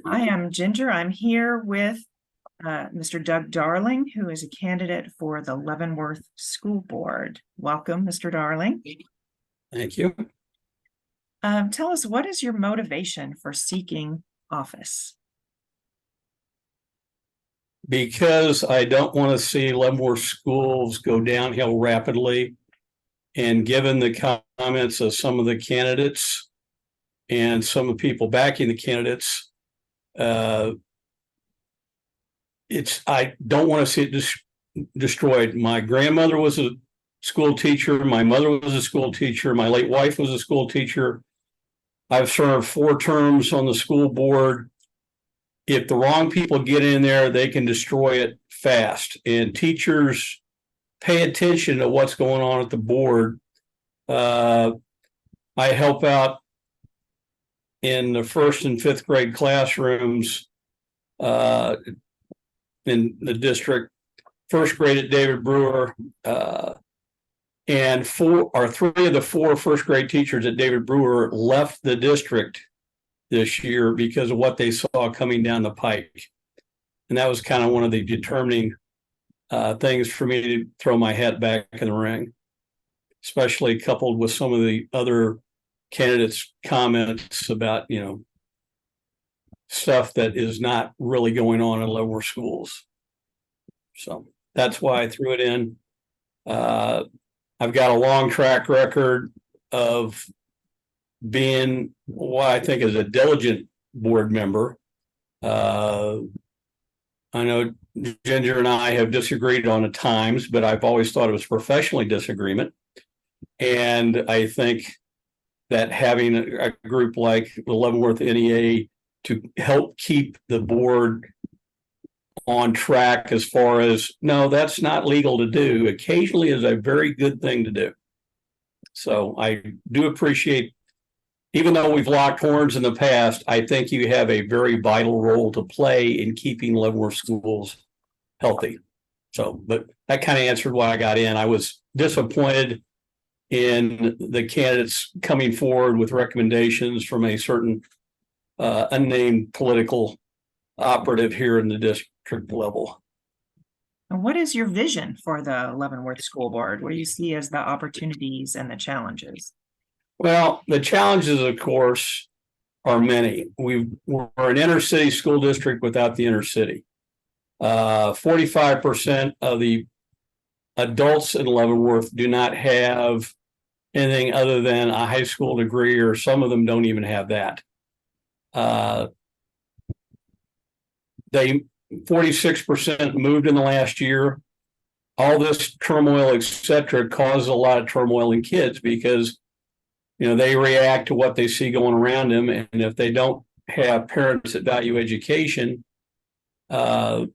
I am Ginger. I'm here with Mr. Doug Darling, who is a candidate for the Leavenworth School Board. Welcome, Mr. Darling. Thank you. Tell us, what is your motivation for seeking office? Because I don't want to see Leavenworth schools go downhill rapidly. And given the comments of some of the candidates and some of the people backing the candidates, I don't want to see it destroyed. My grandmother was a school teacher. My mother was a school teacher. My late wife was a school teacher. I've served 4 terms on the school board. If the wrong people get in there, they can destroy it fast. And teachers pay attention to what's going on at the board. I help out in the 1st and 5th grade classrooms in the district. 1st grade at David Brewer, and 3 of the 4 1st grade teachers at David Brewer left the district this year because of what they saw coming down the pike. And that was kind of one of the determining things for me to throw my hat back in the ring, especially coupled with some of the other candidates' comments about, stuff that is not really going on in lower schools. So that's why I threw it in. I've got a long track record of being what I think is a diligent board member. I know Ginger and I have disagreed on at times, but I've always thought it was professionally disagreement. And I think that having a group like the Leavenworth NEA to help keep the board on track as far as, no, that's not legal to do, occasionally is a very good thing to do. So I do appreciate, even though we've locked horns in the past, I think you have a very vital role to play in keeping Leavenworth schools healthy. So, but that kind of answered why I got in. I was disappointed in the candidates coming forward with recommendations from a certain unnamed political operative here in the district level. And what is your vision for the Leavenworth School Board? What do you see as the opportunities and the challenges? Well, the challenges, of course, are many. We're an inner city school district without the inner city. 45% of the adults in Leavenworth do not have anything other than a high school degree, or some of them don't even have that. 46% moved in the last year. All this turmoil, et cetera, causes a lot of turmoil in kids because, they react to what they see going around them. And if they don't have parents that value education, it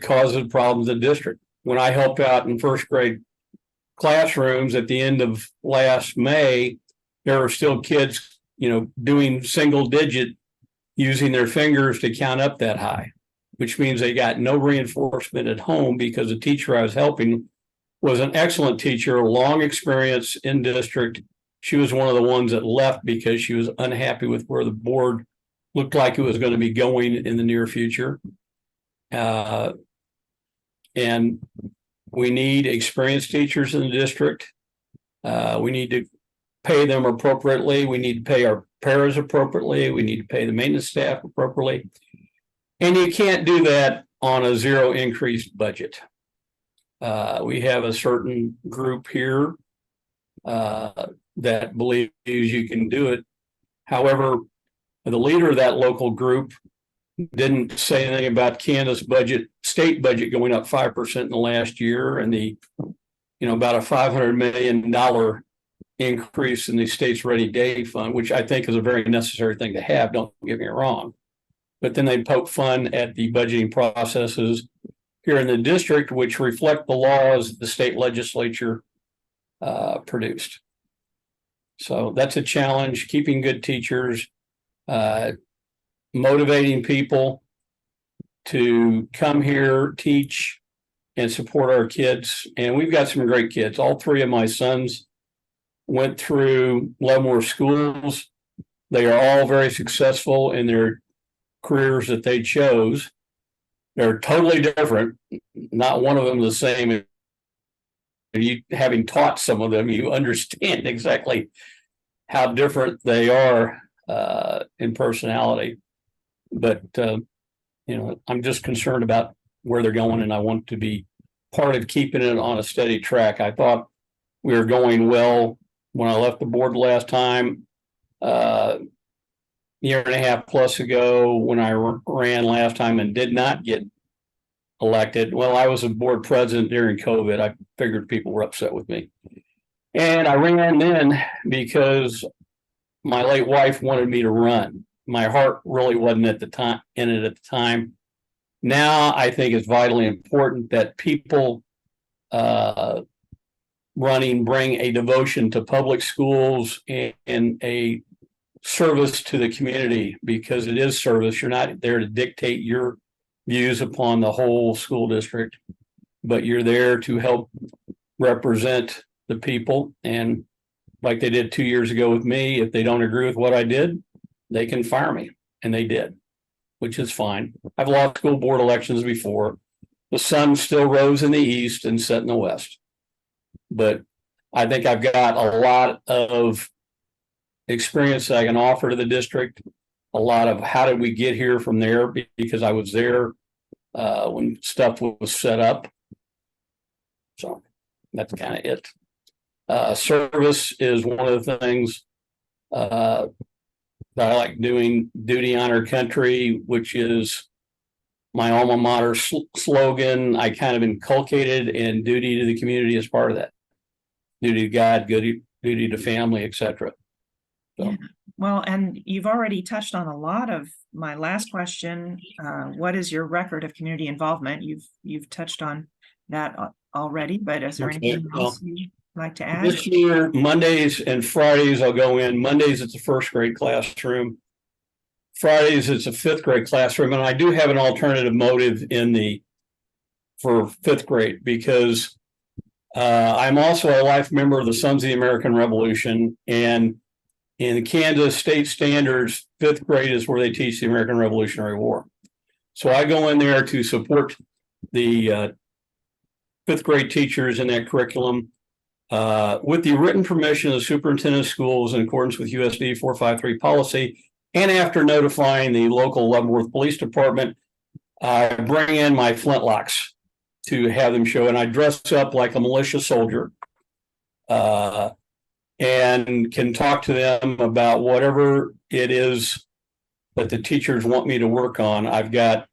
causes problems in the district. When I helped out in 1st grade classrooms at the end of last May, there were still kids, doing single digit, using their fingers to count up that high, which means they got no reinforcement at home because the teacher I was helping was an excellent teacher, long experience in district. She was one of the ones that left because she was unhappy with where the board looked like it was going to be going in the near future. And we need experienced teachers in the district. We need to pay them appropriately. We need to pay our paras appropriately. We need to pay the maintenance staff appropriately. And you can't do that on a 0 increased budget. We have a certain group here that believes you can do it. However, the leader of that local group didn't say anything about Canada's budget, state budget going up 5% in the last year, and the, about a $500 million increase in the state's Ready Day Fund, which I think is a very necessary thing to have. Don't get me wrong. But then they poke fun at the budgeting processes here in the district, which reflect the laws that the state legislature produced. So that's a challenge, keeping good teachers, motivating people to come here, teach, and support our kids. And we've got some great kids. All 3 of my sons went through Leavenworth schools. They are all very successful in their careers that they chose. They're totally different. Not one of them the same. You, having taught some of them, you understand exactly how different they are in personality. But I'm just concerned about where they're going, and I want to be part of keeping it on a steady track. I thought we were going well when I left the board last time, year and a half plus ago, when I ran last time and did not get elected. Well, I was a board president during COVID. I figured people were upset with me. And I ran then because my late wife wanted me to run. My heart really wasn't at the time in it at the time. Now I think it's vitally important that people running bring a devotion to public schools and a service to the community, because it is service. You're not there to dictate your views upon the whole school district, but you're there to help represent the people. And like they did 2 years ago with me, if they don't agree with what I did, they can fire me. And they did, which is fine. I've lost school board elections before. The sun still rose in the east and set in the west. But I think I've got a lot of experience that I can offer to the district, a lot of how did we get here from there, because I was there when stuff was set up. So that's kind of it. Service is one of the things that I like doing. Duty, honor, country, which is my alma mater slogan. I kind of inculcated, and duty to the community is part of that. Duty to God, duty to family, etc. So. Yeah. Well, and you've already touched on a lot of my last question. What is your record of community involvement? You've touched on that already, but is there anything else you'd like to add? This year, Mondays and Fridays, I'll go in. Mondays, it's a first grade classroom. Fridays, it's a fifth grade classroom. And I do have an alternative motive for fifth grade, because I'm also a life member of the Sons of the American Revolution. And in the Kansas state standards, fifth grade is where they teach the American Revolutionary War. So I go in there to support the fifth grade teachers in that curriculum with the written permission of the superintendent of schools in accordance with USD 453 policy. And after notifying the local Leavenworth Police Department, I bring in my flintlocks to have them show, and I dress up like a militia soldier and can talk to them about whatever it is that the teachers want me to work on. I've got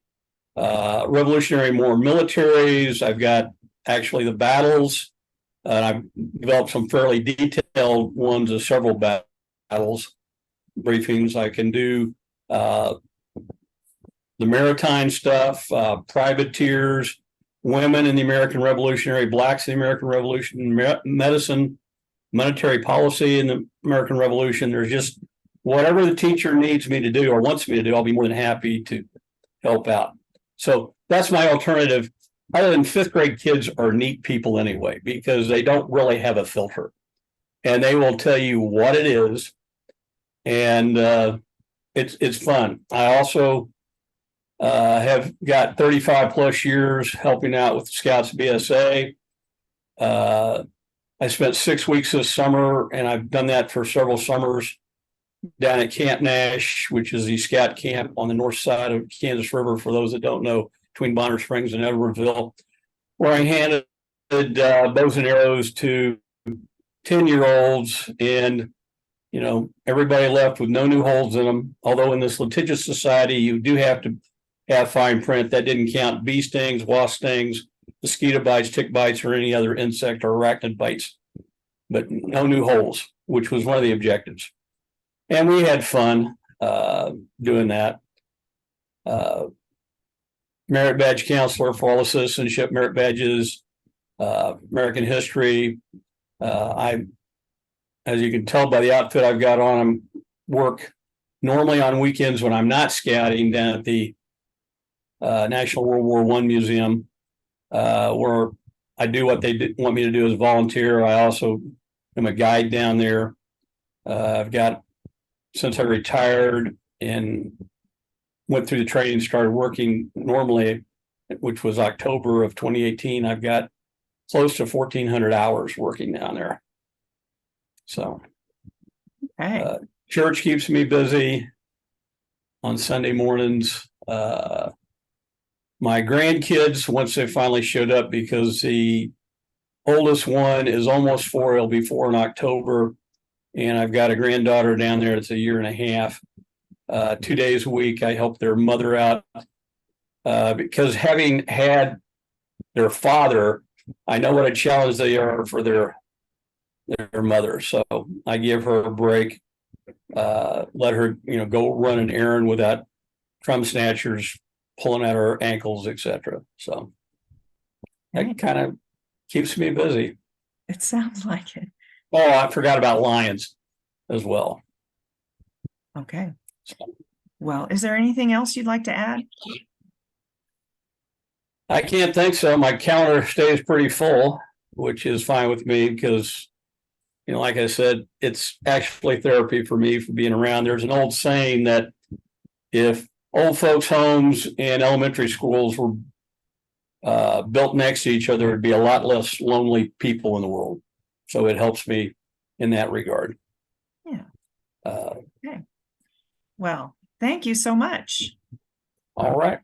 Revolutionary War militaries. I've got actually the battles. I've developed some fairly detailed ones of several battles, briefings. I can do the maritime stuff, privateers, women in the American Revolutionary, blacks in the American Revolution, medicine, monetary policy in the American Revolution. There's just whatever the teacher needs me to do or wants me to do, I'll be more than happy to help out. So that's my alternative. Other than fifth grade kids are neat people anyway, because they don't really have a filter, and they will tell you what it is. And it's fun. I also have got 35 plus years helping out with the Scouts BSA. I spent 6 weeks this summer, and I've done that for several summers down at Camp Nash, which is the scout camp on the north side of Kansas River, for those that don't know, between Bonner Springs and Edwardville, where I handed bows and arrows to 10-year-olds, and everybody left with no new holes in them. Although in this litigious society, you do have to have fine print. That didn't count bee stings, wasp stings, mosquito bites, tick bites, or any other insect or arachnid bites, but no new holes, which was one of the objectives. And we had fun doing that. Merit badge counselor for all the citizenship merit badges, American history. As you can tell by the outfit I've got on, I work normally on weekends when I'm not scouting down at the National World War I Museum, where I do what they want me to do as a volunteer. I also am a guide down there. I've got, since I retired in went through the training, started working normally, which was October of 2018. I've got close to 1,400 hours working down there. So Okay. church keeps me busy on Sunday mornings. My grandkids, once they finally showed up, because the oldest one is almost 4, he'll be 4 in October. And I've got a granddaughter down there that's a year and a half. 2 days a week, I help their mother out. Because having had their father, I know what a challenge they are for their mother. So I give her a break, let her, go run an errand without crumb snatchers pulling at her ankles, etc. So that kind of keeps me busy. It sounds like it. Oh, I forgot about lions as well. Okay. Well, is there anything else you'd like to add? I can't think so. My calendar stays pretty full, which is fine with me because, like I said, it's actually therapy for me for being around. There's an old saying that if old folks' homes and elementary schools were built next to each other, there'd be a lot less lonely people in the world. So it helps me in that regard. Yeah. Okay. Well, thank you so much. All right.